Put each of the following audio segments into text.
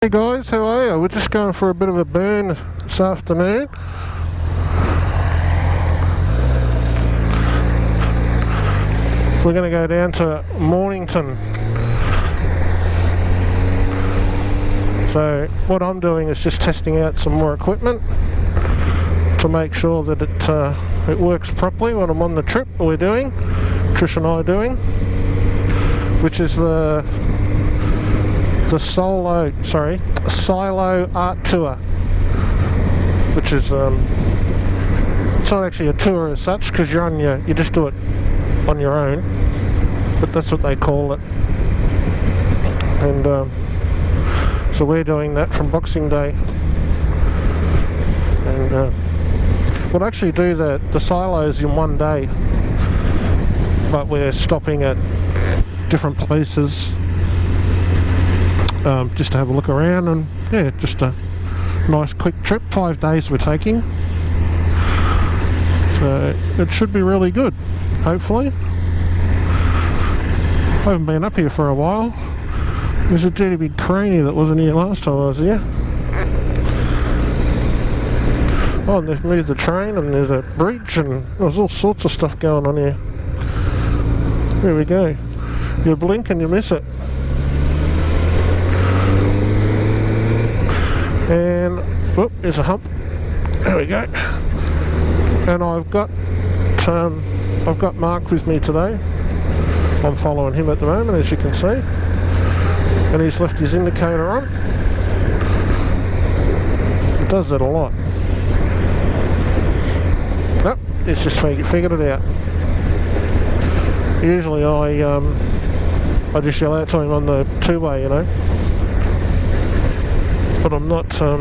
Hey guys, how are you? We're just going for a bit of a burn this afternoon. We're going to go down to Mornington. So what I'm doing is just testing out some more equipment to make sure that it works properly when I'm on the trip we're doing, Trish and I are doing, which is the Silo Art Tour, which is it's not actually a tour as such because you just do it on your own, but that's what they call it. And so we're doing that from Boxing Day, and we'll actually do the silos in one day, but we're stopping at different places just to have a look around, and yeah, just a nice quick trip. 5 days we're taking, so it should be really good, hopefully. I haven't been up here for a while. There's a dirty big cranny that wasn't here last time I was here. Oh, and they've moved the train, and there's a bridge, and there's all sorts of stuff going on here. There we go. You blink and you miss it. And whoop, there's a hump. There we go. And I've got Mark with me today. I'm following him at the moment, as you can see, and he's left his indicator on. It does that a lot. Nope, it's just figured it out. Usually I just yell out to him on the two-way, you know. But I'm not, I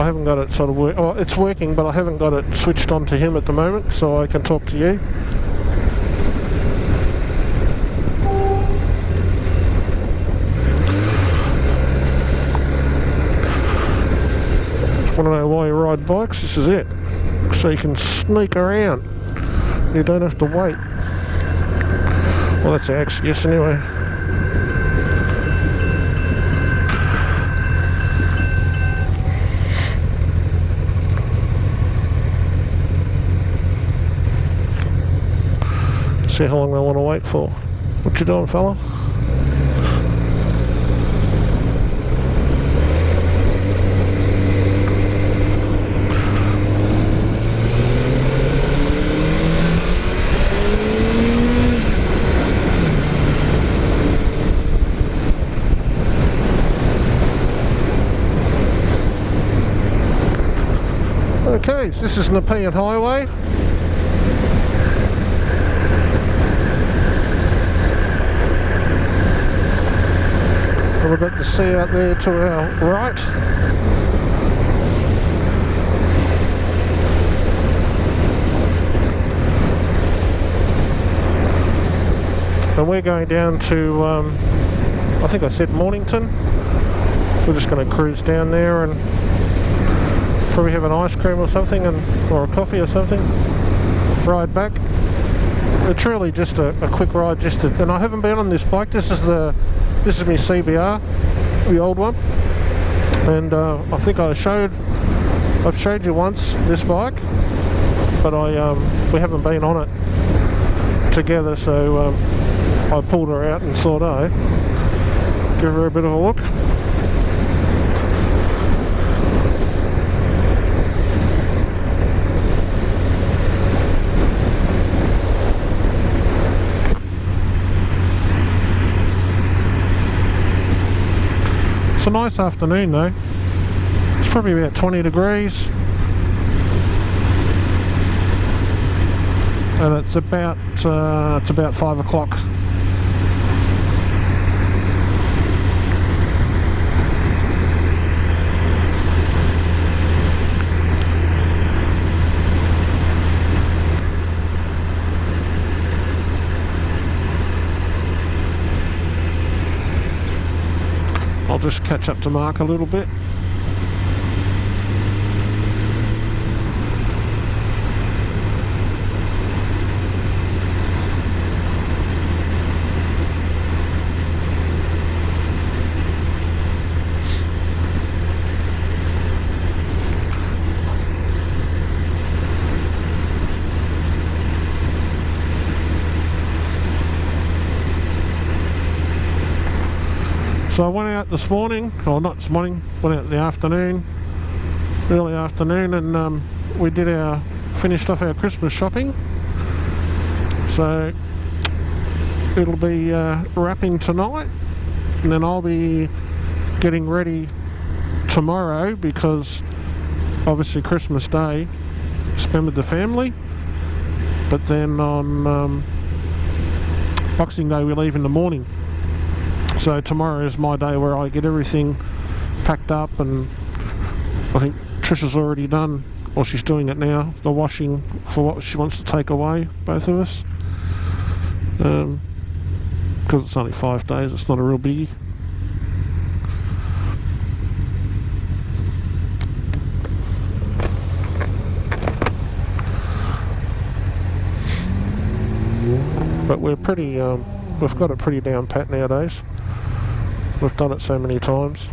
haven't got it sort of work. Well, it's working, but I haven't got it switched on to him at the moment, so I can talk to you. Want to know why you ride bikes? This is it. So you can sneak around. You don't have to wait. Well, that's our excuse anyway. See how long they want to wait for. What you doing, fella? Okay, so this is Nepean Highway. And we've got the sea out there to our right. And we're going down to, I think I said Mornington. We're just going to cruise down there and probably have an ice cream or something, or a coffee or something. Ride back. It's really just a quick ride. And I haven't been on this bike. This is my CBR, the old one. And I think I've showed you once this bike, but we haven't been on it together. So I pulled her out and thought, give her a bit of a look. It's a nice afternoon though. It's probably about 20 degrees. And it's about 5 o'clock. I'll just catch up to Mark a little bit. So I went out this morning, or not this morning, went out in the afternoon, early afternoon, and we finished off our Christmas shopping. So it'll be wrapping tonight, and then I'll be getting ready tomorrow, because obviously Christmas Day spend with the family, but then on Boxing Day we leave in the morning. So tomorrow is my day where I get everything packed up, and I think Trisha's already done, or she's doing it now, the washing for what she wants to take away, both of us. Because it's only 5 days, it's not a real biggie. But we're pretty, we've got it pretty down pat nowadays. We've done it so many times.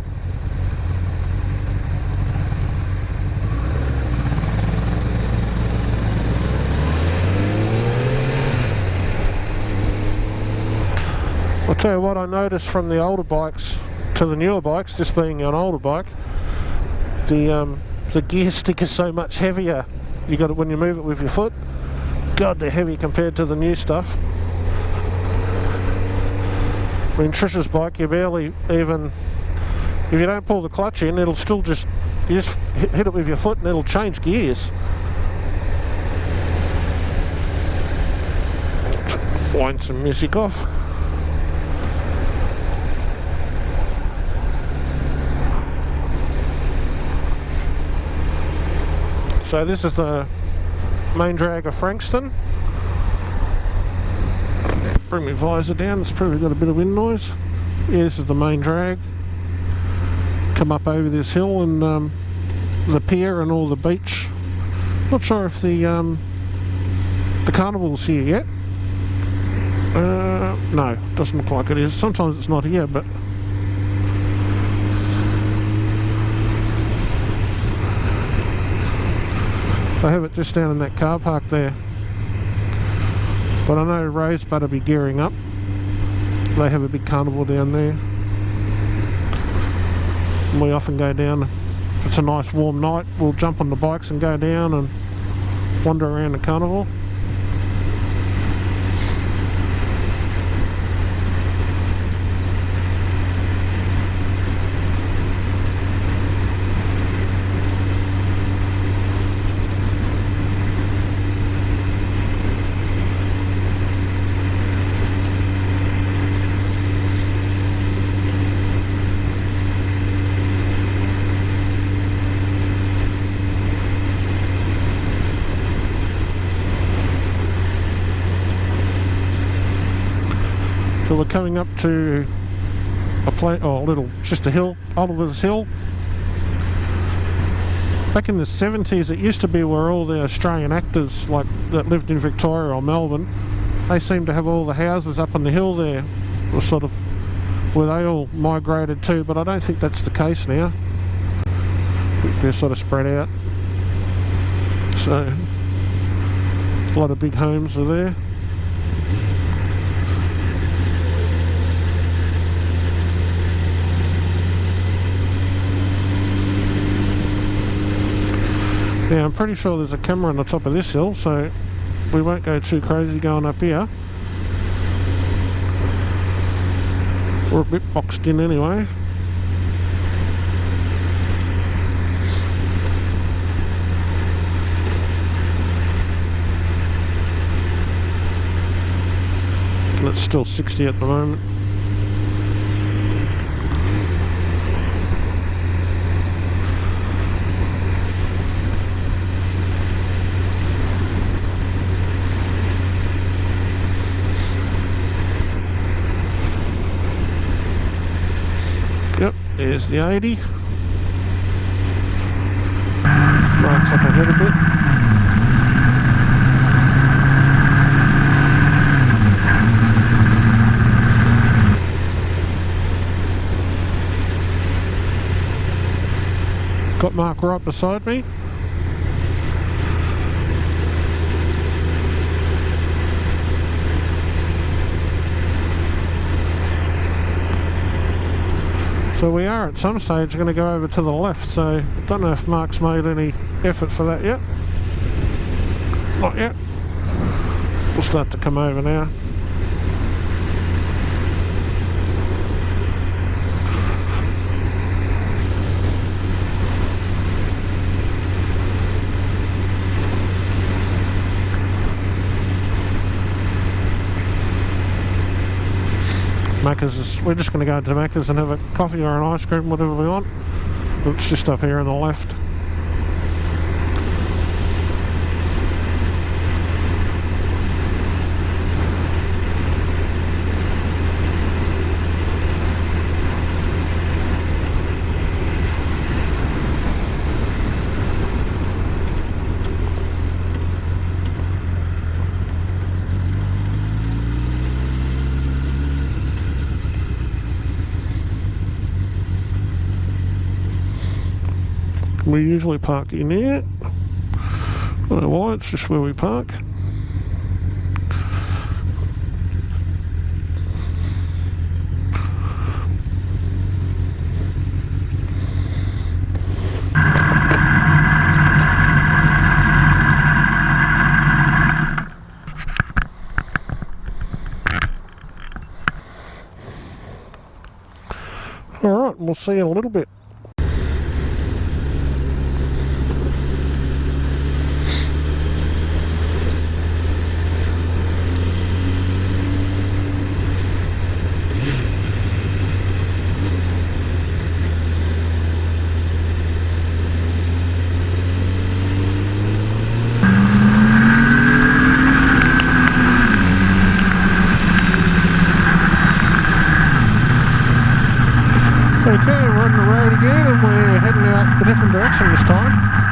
I'll tell you what I noticed from the older bikes to the newer bikes, this being an older bike, the gear stick is so much heavier. You got it when you move it with your foot. God, they're heavy compared to the new stuff. I mean, Trisha's bike, you barely even, if you don't pull the clutch in, it'll still just, you just hit it with your foot and it'll change gears. Wind some music off. So this is the main drag of Frankston. Bring my visor down, it's probably got a bit of wind noise. Yeah, this is the main drag. Come up over this hill and the pier and all the beach. Not sure if the carnival's here yet. No, doesn't look like it is. Sometimes it's not here, but I have it just down in that car park there. But I know Rosebud will be gearing up. They have a big carnival down there. And we often go down, if it's a nice warm night, we'll jump on the bikes and go down and wander around the carnival. So we're coming up to just a hill, Oliver's Hill. Back in the 70s, it used to be where all the Australian actors that lived in Victoria or Melbourne, they seemed to have all the houses up on the hill there, or sort of where they all migrated to, but I don't think that's the case now. They're sort of spread out. So a lot of big homes are there. Yeah, I'm pretty sure there's a camera on the top of this hill, so we won't go too crazy going up here. We're a bit boxed in anyway. And it's still 60 at the moment. Yep, there's the 80. Right up ahead a bit. Got Mark right beside me. So we are at some stage going to go over to the left, so don't know if Mark's made any effort for that yet. Not yet. We'll start to come over now. Macca's we're just going to go to Macca's and have a coffee or an ice cream, whatever we want. It's just up here on the left. We usually park in here. I don't know why, it's just where we park. Alright, we'll see you in a little bit. Okay, we're on the road again and we're heading out a different direction this time.